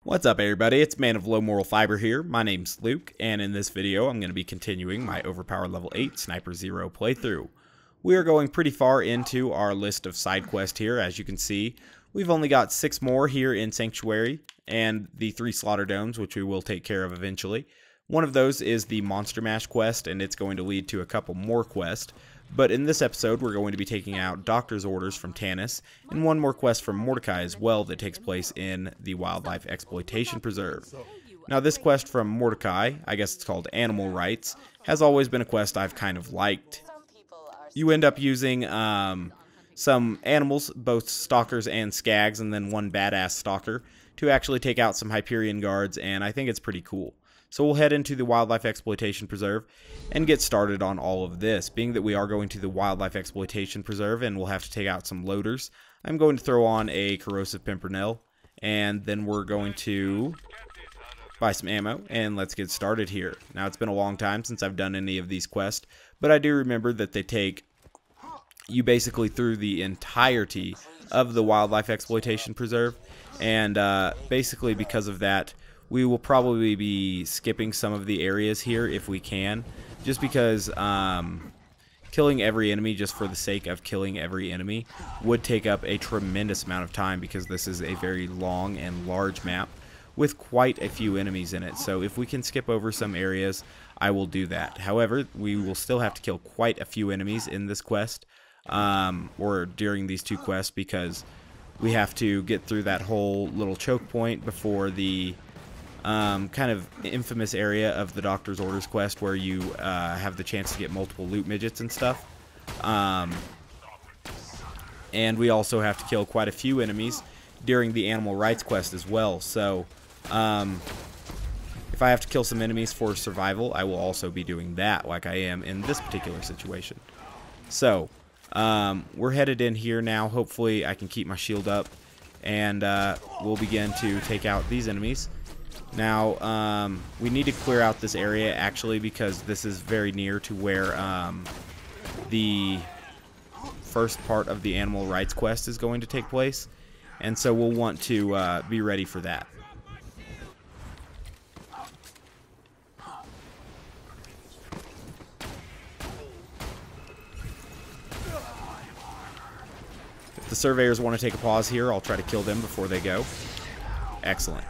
What's up, everybody? It's Man of Low Moral Fiber here. My name's Luke, and in this video I'm going to be continuing my Overpower Level 8 Sniper Zer0 playthrough. We are going pretty far into our list of side quests here. As you can see, we've only got 6 more here in Sanctuary, and the 3 Slaughter Domes, which we will take care of eventually. One of those is the Monster Mash quest, and it's going to lead to a couple more quests. But in this episode, we're going to be taking out Doctor's Orders from Tanis, and one more quest from Mordecai as well that takes place in the Wildlife Exploitation Preserve. Now, this quest from Mordecai, I guess it's called Animal Rights, has always been a quest I've kind of liked. You end up using some animals, both stalkers and skags, and then one badass stalker, to actually take out some Hyperion guards, and I think it's pretty cool. So we'll head into the Wildlife Exploitation Preserve and get started on all of this. Being that we are going to the Wildlife Exploitation Preserve and we'll have to take out some loaders, I'm going to throw on a Corrosive Pimpernel, and then we're going to buy some ammo, and let's get started here. Now, it's been a long time since I've done any of these quests, but I do remember that they take you basically through the entirety of the Wildlife Exploitation Preserve, and basically because of that, we will probably be skipping some of the areas here if we can, just because killing every enemy just for the sake of killing every enemy would take up a tremendous amount of time, because this is a very long and large map with quite a few enemies in it. So if we can skip over some areas, I will do that. However, we will still have to kill quite a few enemies in this quest, or during these 2 quests, because we have to get through that whole little choke point before the kind of infamous area of the Doctor's Orders quest, where you have the chance to get multiple loot midgets and stuff. And we also have to kill quite a few enemies during the Animal Rights quest as well. So if I have to kill some enemies for survival, I will also be doing that, like I am in this particular situation. So we're headed in here now. Hopefully I can keep my shield up, and we'll begin to take out these enemies. Now, we need to clear out this area, actually, because this is very near to where the first part of the Animal Rights quest is going to take place, and so we'll want to be ready for that. If the surveyors want to take a pause here, I'll try to kill them before they go. Excellent.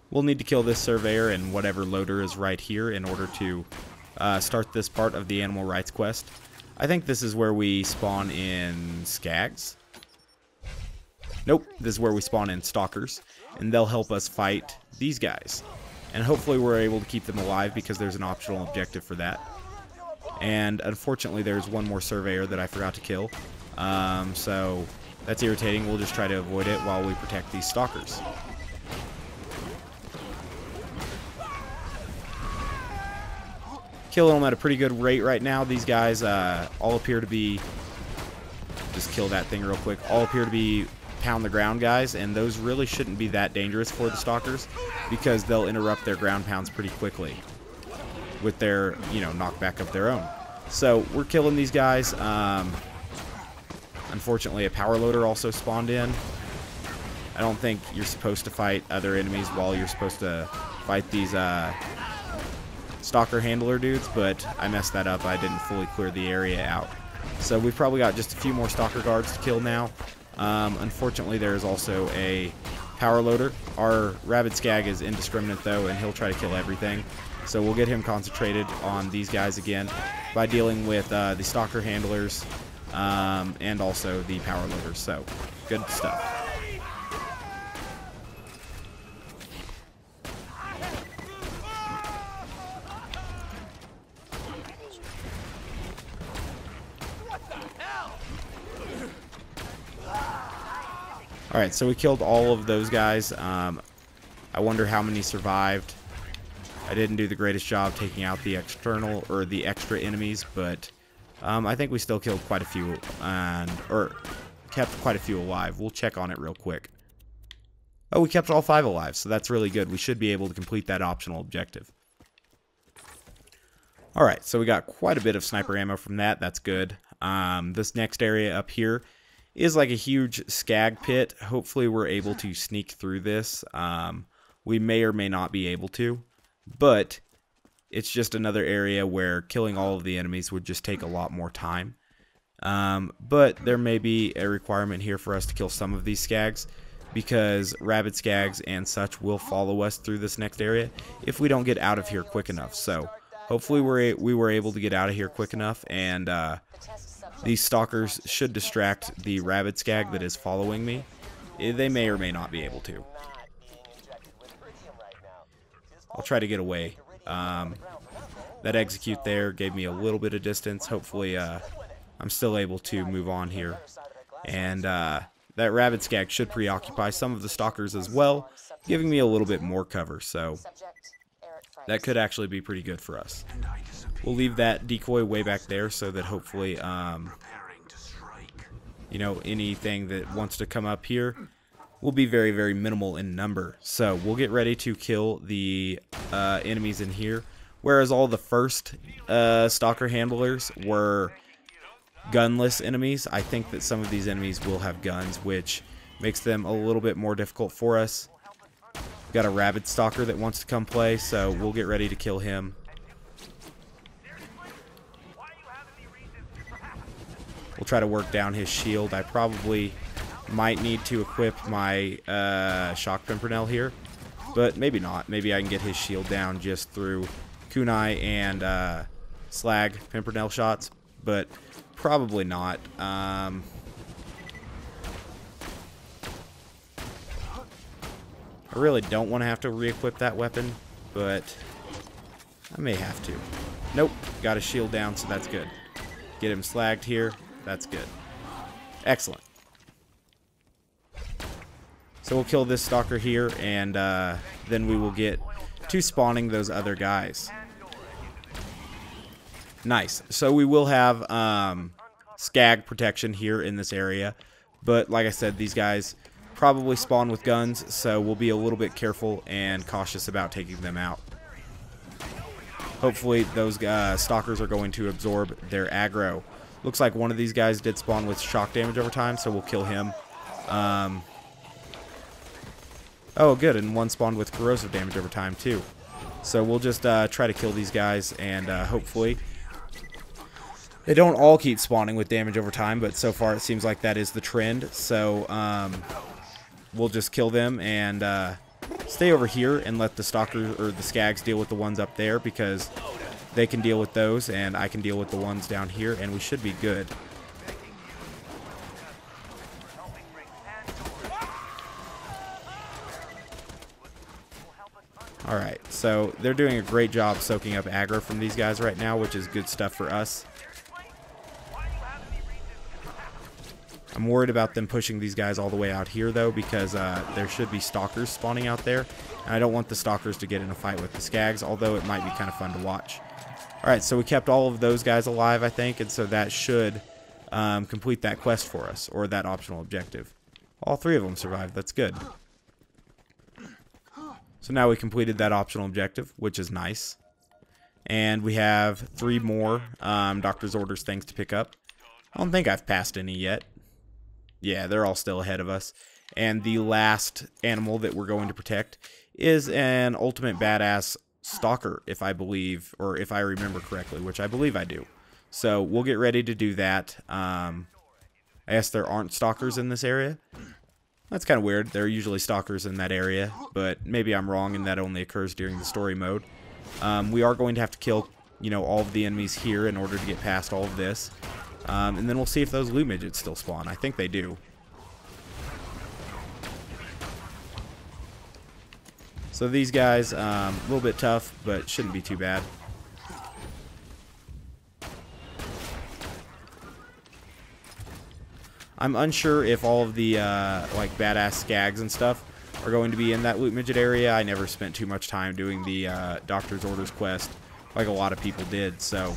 We'll need to kill this surveyor and whatever loader is right here in order to start this part of the Animal Rights quest. I think this is where we spawn in skags. Nope, this is where we spawn in stalkers, and they'll help us fight these guys. And hopefully we're able to keep them alive, because there's an optional objective for that. And unfortunately there's one more surveyor that I forgot to kill. So that's irritating. We'll just try to avoid it while we protect these stalkers. Killing them at a pretty good rate right now. These guys all appear to be, just kill that thing real quick, all appear to be pound the ground guys, and those really shouldn't be that dangerous for the stalkers, because they'll interrupt their ground pounds pretty quickly with their, knockback of their own. So we're killing these guys. Unfortunately, a power loader also spawned in. I don't think you're supposed to fight other enemies while you're supposed to fight these stalker handler dudes, but I messed that up. I didn't fully clear the area out. So we've probably got just a few more stalker guards to kill now. Unfortunately, there is also a power loader. Our rabid skag is indiscriminate though, and he'll try to kill everything. So we'll get him concentrated on these guys again by dealing with the stalker handlers and also the power loaders. So good stuff. Alright, so we killed all of those guys. I wonder how many survived. I didn't do the greatest job taking out the external, or the extra enemies, but I think we still killed quite a few, or kept quite a few alive. We'll check on it real quick. Oh, we kept all 5 alive, so that's really good. We should be able to complete that optional objective. Alright, so we got quite a bit of sniper ammo from that. That's good. This next area up here is like a huge skag pit. Hopefully we're able to sneak through this. We may or may not be able to, but it's just another area where killing all of the enemies would just take a lot more time. But there may be a requirement here for us to kill some of these skags, because rabid skags and such will follow us through this next area if we don't get out of here quick enough. So hopefully we were able to get out of here quick enough, and these stalkers should distract the rabid skag that is following me. They may or may not be able to. I'll try to get away. That execute there gave me a little bit of distance. Hopefully I'm still able to move on here. And that rabid skag should preoccupy some of the stalkers as well, giving me a little bit more cover. So that could actually be pretty good for us. We'll leave that decoy way back there so that hopefully, you know, anything that wants to come up here will be very, very minimal in number. So we'll get ready to kill the enemies in here. Whereas all the first stalker handlers were gunless enemies, I think that some of these enemies will have guns, which makes them a little bit more difficult for us. Got a rabid stalker that wants to come play, so we'll get ready to kill him. We'll try to work down his shield. I probably might need to equip my shock pimpernel here, but maybe not. Maybe I can get his shield down just through kunai and slag pimpernel shots, but probably not. I really don't want to have to re-equip that weapon, but I may have to. Nope, got his shield down, so that's good. Get him slagged here. That's good. Excellent. So we'll kill this stalker here, and then we will get to spawning those other guys. Nice. So we will have skag protection here in this area, but like I said, these guys probably spawn with guns, so we'll be a little bit careful and cautious about taking them out. Hopefully those stalkers are going to absorb their aggro. Looks like one of these guys did spawn with shock damage over time, so we'll kill him. Oh, good, and one spawned with corrosive damage over time, too. So we'll just try to kill these guys, and hopefully they don't all keep spawning with damage over time, but so far it seems like that is the trend. So we'll just kill them and stay over here and let the stalkers or the skags deal with the ones up there, because they can deal with those and I can deal with the ones down here, and we should be good. Alright, so they're doing a great job soaking up aggro from these guys right now, which is good stuff for us. I'm worried about them pushing these guys all the way out here, though, because there should be stalkers spawning out there. And I don't want the stalkers to get in a fight with the skags, although it might be kind of fun to watch. Alright, so we kept all of those guys alive, I think, and so that should complete that quest for us, or that optional objective. All three of them survived. That's good. So now we completed that optional objective, which is nice. And we have 3 more Doctor's Orders things to pick up. I don't think I've passed any yet. Yeah, they're all still ahead of us. And the last animal that we're going to protect is an ultimate badass stalker, if I believe, or if I remember correctly, which I believe I do. So we'll get ready to do that. I guess there aren't stalkers in this area. That's kind of weird. There are usually stalkers in that area, but maybe I'm wrong and that only occurs during the story mode. We are going to have to kill, you know, all of the enemies here in order to get past all of this. And then we'll see if those loot midgets still spawn. I think they do. So these guys, a little bit tough, but shouldn't be too bad. I'm unsure if all of the like badass skags and stuff are going to be in that loot midget area. I never spent too much time doing the Doctor's Orders quest like a lot of people did, so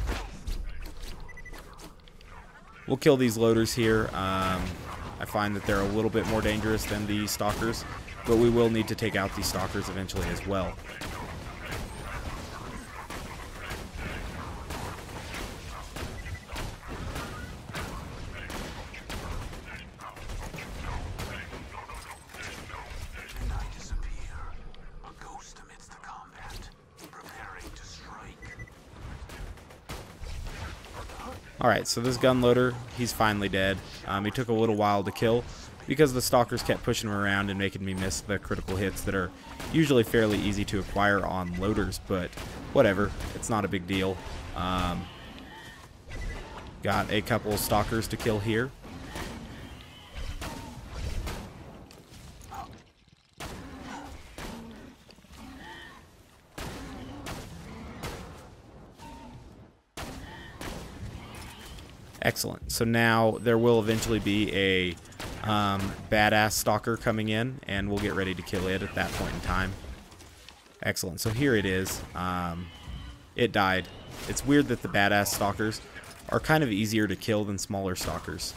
we'll kill these loaders here. I find that they're a little bit more dangerous than the stalkers, but we will need to take out these stalkers eventually as well. Alright, so this gun loader, he's finally dead. He took a little while to kill because the stalkers kept pushing him around and making me miss the critical hits that are usually fairly easy to acquire on loaders, but whatever, it's not a big deal. Got a couple of stalkers to kill here. Excellent. So now there will eventually be a badass stalker coming in, and we'll get ready to kill it at that point in time. Excellent. So here it is. It died. It's weird that the badass stalkers are kind of easier to kill than smaller stalkers.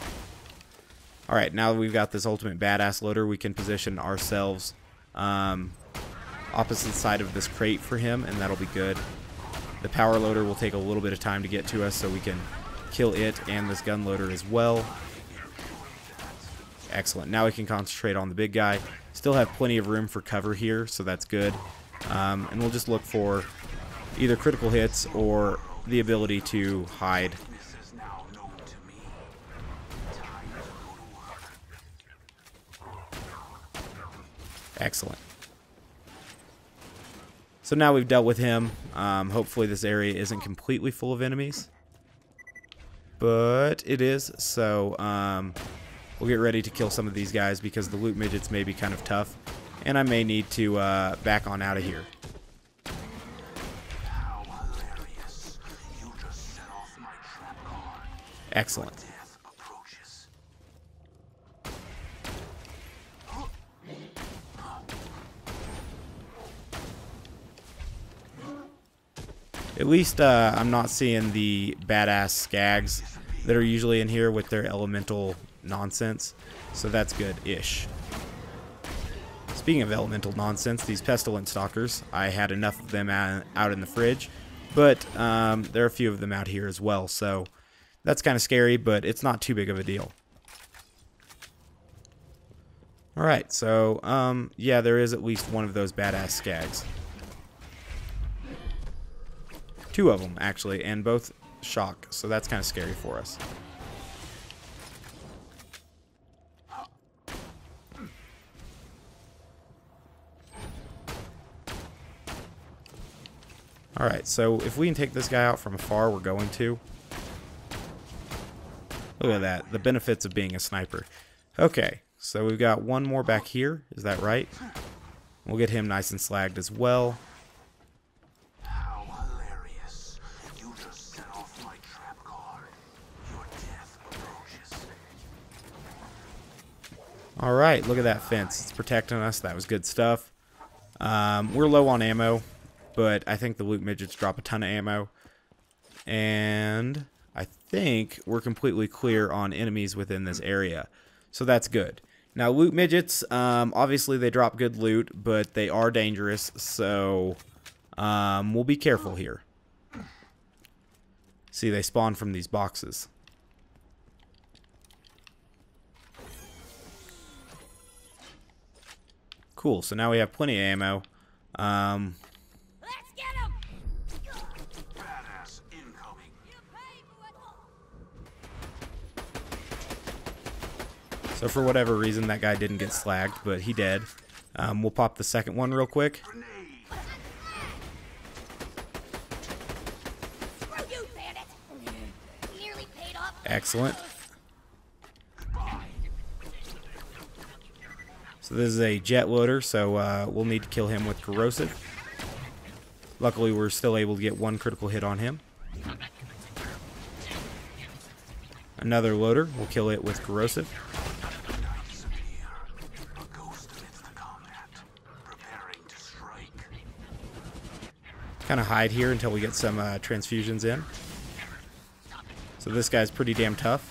Alright, now that we've got this ultimate badass loader, we can position ourselves opposite side of this crate for him, and that'll be good. The power loader will take a little bit of time to get to us, so we can kill it and this gun loader as well. Excellent. Now we can concentrate on the big guy. Still have plenty of room for cover here, so that's good. And we'll just look for either critical hits or the ability to hide. Excellent. So now we've dealt with him. Hopefully this area isn't completely full of enemies, but it is, so we'll get ready to kill some of these guys because the loot midgets may be kind of tough, and I may need to back on out of here. Excellent. At least I'm not seeing the badass skags that are usually in here with their elemental nonsense, so that's good-ish. Speaking of elemental nonsense, these pestilent stalkers, I had enough of them out in the fridge, but there are a few of them out here as well, so that's kind of scary, but it's not too big of a deal. Alright, so yeah, there is at least one of those badass skags. Two of them, actually, and both shock, so that's kind of scary for us. Alright, so if we can take this guy out from afar, we're going to. Look at that, the benefits of being a sniper. Okay, so we've got one more back here, is that right? We'll get him nice and slagged as well. Alright, look at that fence. It's protecting us. That was good stuff. We're low on ammo, but I think the loot midgets drop a ton of ammo. And I think we're completely clear on enemies within this area. So that's good. Now, loot midgets, obviously they drop good loot, but they are dangerous, so we'll be careful here. See, they spawn from these boxes. Cool, so now we have plenty of ammo. Let's get him! Badass incoming. So for whatever reason, that guy didn't get slagged, but he did. We'll pop the second one real quick. Screw you, bandit! Nearly paid off. Excellent. So this is a jet loader, so we'll need to kill him with corrosive. Luckily, we're still able to get one critical hit on him. Another loader, we'll kill it with corrosive. Kind of hide here until we get some transfusions in. So this guy's pretty damn tough.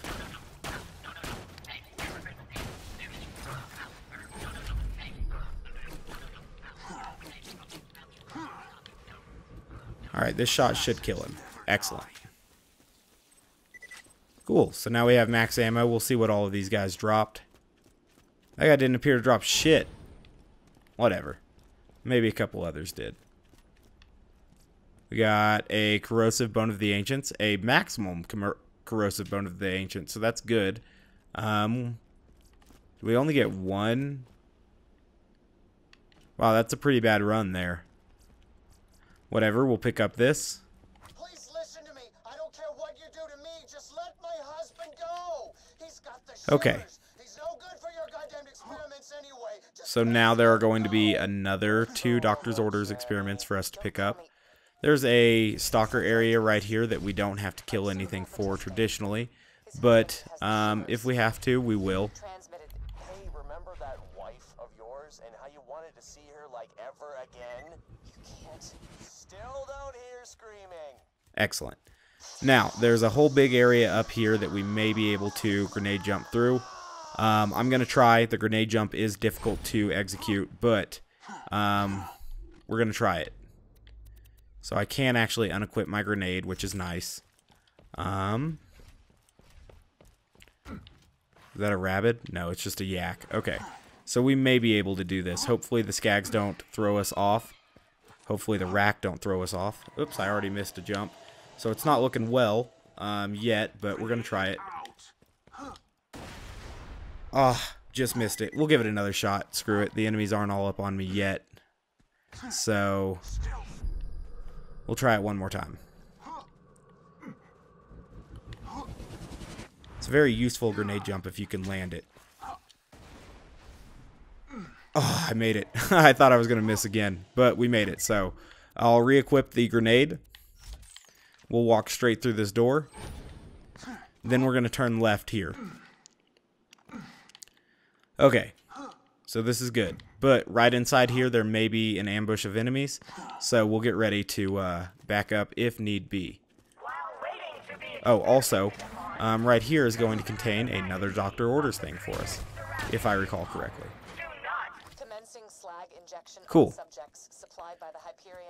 Alright, this shot should kill him. Excellent. Cool, so now we have max ammo. We'll see what all of these guys dropped. That guy didn't appear to drop shit. Whatever. Maybe a couple others did. We got a corrosive Bone of the Ancients, a maximum corrosive bone of the ancient, so that's good. Do we only get one? Wow, that's a pretty bad run there. Whatever, we'll pick up this. Please listen to me. I don't care what you do to me. Just let my husband go. He's got the shivers. Okay. He's no good for your goddamn experiments anyway. So now there are going to be another 2 Doctor's Orders experiments for us to pick up. There's a stalker area right here that we don't have to kill anything for traditionally, but if we have to, we will. Hey, remember that wife of yours and how you wanted to see her like ever again? You can't. Still don't hear screaming. Excellent. Now, there's a whole big area up here that we may be able to grenade jump through. I'm going to try. The grenade jump is difficult to execute, but we're going to try it. So I can actually unequip my grenade, which is nice. Is that a rabbit? No, it's just a yak. Okay. So we may be able to do this. Hopefully the skags don't throw us off. Hopefully the rack don't throw us off. Oops, I already missed a jump. So it's not looking well yet, but we're going to try it. Ah, just missed it. We'll give it another shot. Screw it. The enemies aren't all up on me yet. So we'll try it one more time. It's a very useful grenade jump if you can land it. Oh, I made it. I thought I was going to miss again, but we made it. So I'll re-equip the grenade. We'll walk straight through this door. Then we're going to turn left here. Okay. So this is good. But right inside here, there may be an ambush of enemies. So we'll get ready to back up if need be. Oh, also, right here is going to contain another Doctor Orders thing for us, if I recall correctly. Cool.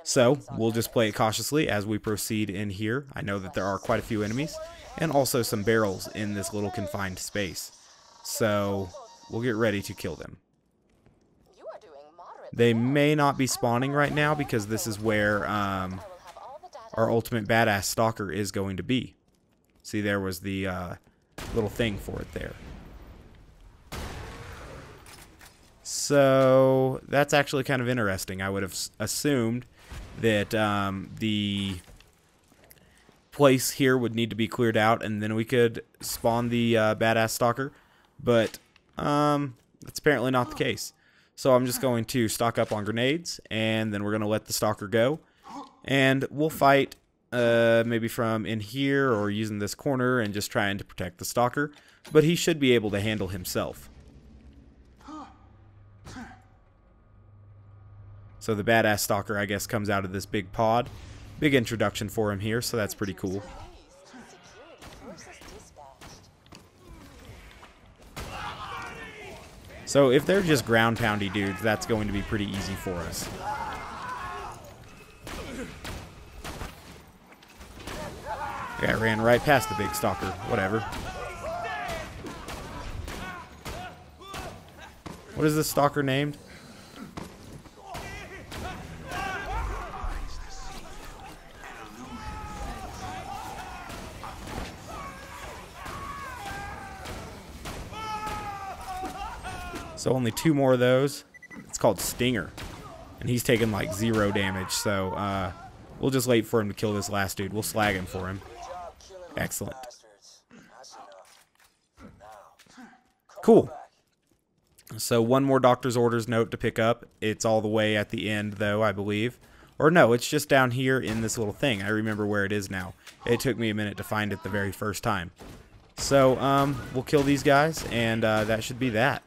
So we'll just play it cautiously as we proceed in here. I know that there are quite a few enemies and also some barrels in this little confined space. So we'll get ready to kill them. They may not be spawning right now because this is where our ultimate badass stalker is going to be. See, there was the little thing for it there. So that's actually kind of interesting. I would have assumed that the place here would need to be cleared out and then we could spawn the badass stalker. But that's apparently not the case. So I'm just going to stock up on grenades and then we're going to let the stalker go. And we'll fight maybe from in here or using this corner and just trying to protect the stalker. But he should be able to handle himself. So the badass stalker, I guess, comes out of this big pod. Big introduction for him here, so that's pretty cool. So if they're just ground poundy dudes, that's going to be pretty easy for us. Yeah, I ran right past the big stalker. Whatever. What is this stalker named? So only 2 more of those. It's called Stinger. And he's taking like 0 damage. So we'll just wait for him to kill this last dude. We'll slag him for him. Excellent. Cool. So one more Doctor's Orders note to pick up. It's all the way at the end though, I believe. Or no, it's just down here in this little thing. I remember where it is now. It took me a minute to find it the very first time. So we'll kill these guys and that should be that.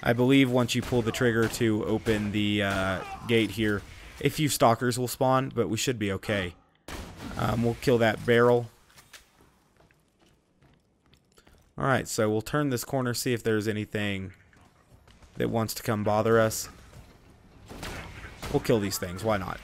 I believe once you pull the trigger to open the gate here, a few stalkers will spawn, but we should be okay. We'll kill that barrel. Alright, so we'll turn this corner, see if there's anything that wants to come bother us. We'll kill these things, why not?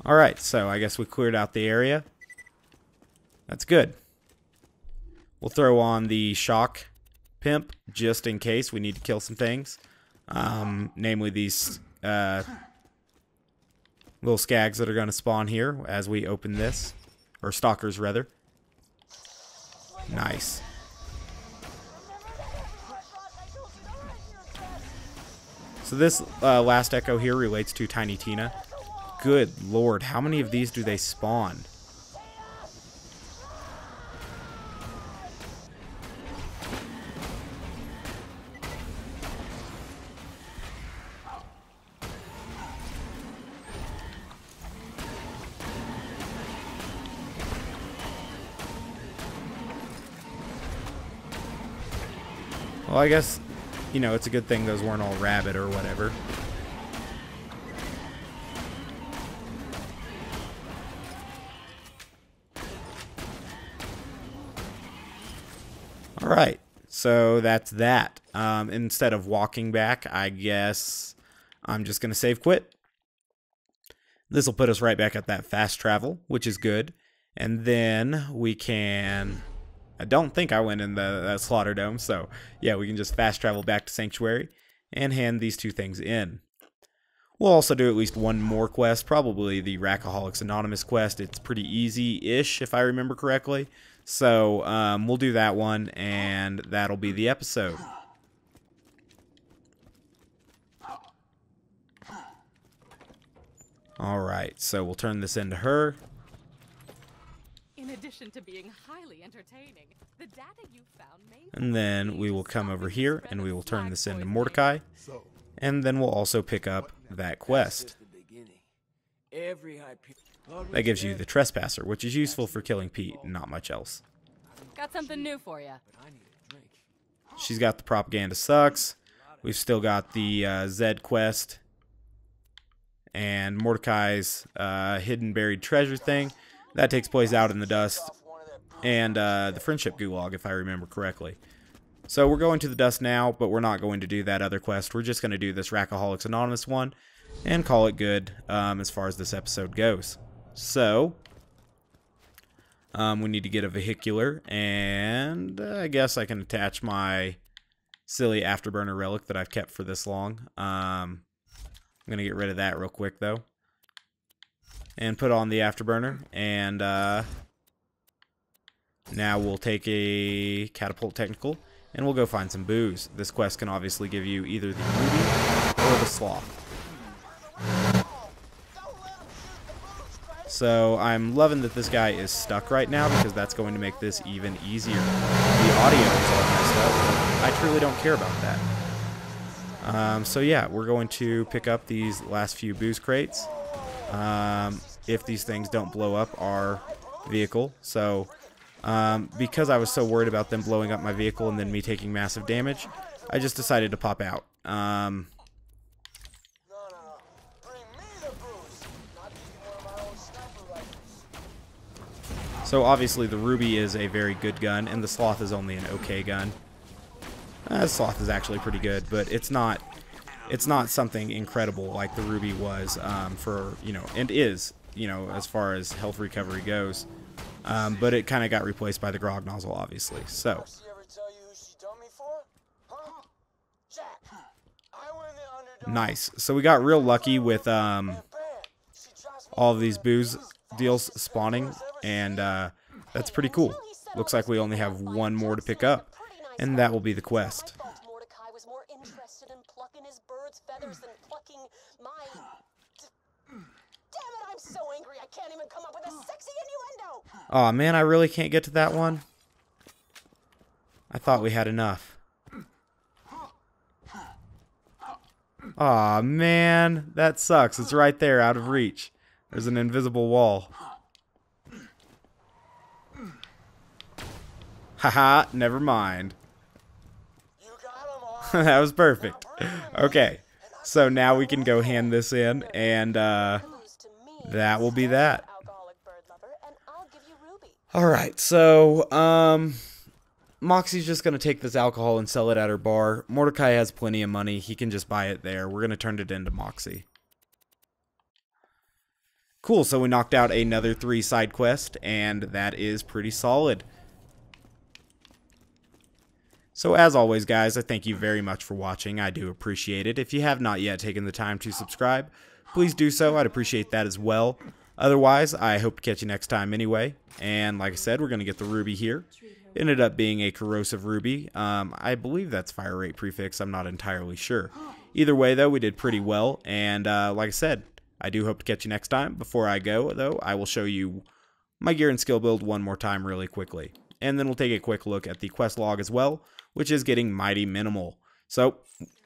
Alright, so I guess we cleared out the area. That's good. We'll throw on the shock pimp just in case we need to kill some things. Namely these little skags that are going to spawn here as we open this. Or stalkers, rather. Nice. So this last echo here relates to Tiny Tina. Good lord, how many of these do they spawn? Well, I guess, you know, it's a good thing those weren't all rabbit or whatever. Alright, so that's that. Instead of walking back, I guess I'm just going to save quit. This will put us right back at that fast travel, which is good. And then we can... I don't think I went in the slaughter dome, so yeah, we can just fast travel back to Sanctuary and hand these two things in. We'll also do at least one more quest, probably the Rackaholics Anonymous quest. It's pretty easy-ish, if I remember correctly. So we'll do that one, and that'll be the episode. Alright, so we'll turn this into her. In addition to being highly entertaining, the data you found may... And then we will come over here, and we will turn this into Mordecai. And then we'll also pick up that quest. That gives you the Trespasser, which is useful for killing Pete, and not much else. Got something new for you. She's got the Propaganda Sucks. We've still got the Zed quest. And Mordecai's Hidden Buried Treasure thing. That takes place out in the dust. And the Friendship Gulag, if I remember correctly. So we're going to the dust now, but we're not going to do that other quest. We're just going to do this Rackaholics Anonymous one and call it good as far as this episode goes. So, we need to get a vehicular, and I guess I can attach my silly Afterburner relic that I've kept for this long. I'm going to get rid of that real quick, though. And put on the Afterburner, and now we'll take a Catapult Technical, and we'll go find some booze. This quest can obviously give you either the Ruby or the Sloth. So I'm loving that this guy is stuck right now, because that's going to make this even easier. The audio is all messed up, but I truly don't care about that. So yeah, we're going to pick up these last few booze crates. If these things don't blow up our vehicle. So because I was so worried about them blowing up my vehicle and then me taking massive damage, I just decided to pop out. So obviously the Ruby is a very good gun, and the Sloth is only an okay gun. The Sloth is actually pretty good, but it's not something incredible like the Ruby was for, you know, and is, you know, as far as health recovery goes. But it kind of got replaced by the Grog Nozzle, obviously. So nice. So we got real lucky with all of these booze deals spawning, and that's pretty cool. Looks like we only have one more to pick up, and that will be the quest. Aw, man, I really can't get to that one. I thought we had enough. Aw, man, that sucks. It's right there, out of reach. There's an invisible wall. Haha, never mind. That was perfect. Okay, so now we can go hand this in, and that will be that. Alright, so Moxie's just going to take this alcohol and sell it at her bar. Mordecai has plenty of money. He can just buy it there. We're going to turn it into Moxie. Cool, so we knocked out another 3 side quest, and that is pretty solid. So as always, guys, I thank you very much for watching. I do appreciate it. If you have not yet taken the time to subscribe, please do so. I'd appreciate that as well. Otherwise, I hope to catch you next time anyway. And like I said, we're going to get the ruby here. It ended up being a corrosive ruby. I believe that's fire rate prefix. I'm not entirely sure. Either way, though, we did pretty well. And like I said, I do hope to catch you next time. Before I go, though, I will show you my gear and skill build one more time really quickly. And then we'll take a quick look at the quest log as well, which is getting mighty minimal. So,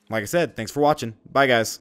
like I said, thanks for watching. Bye, guys.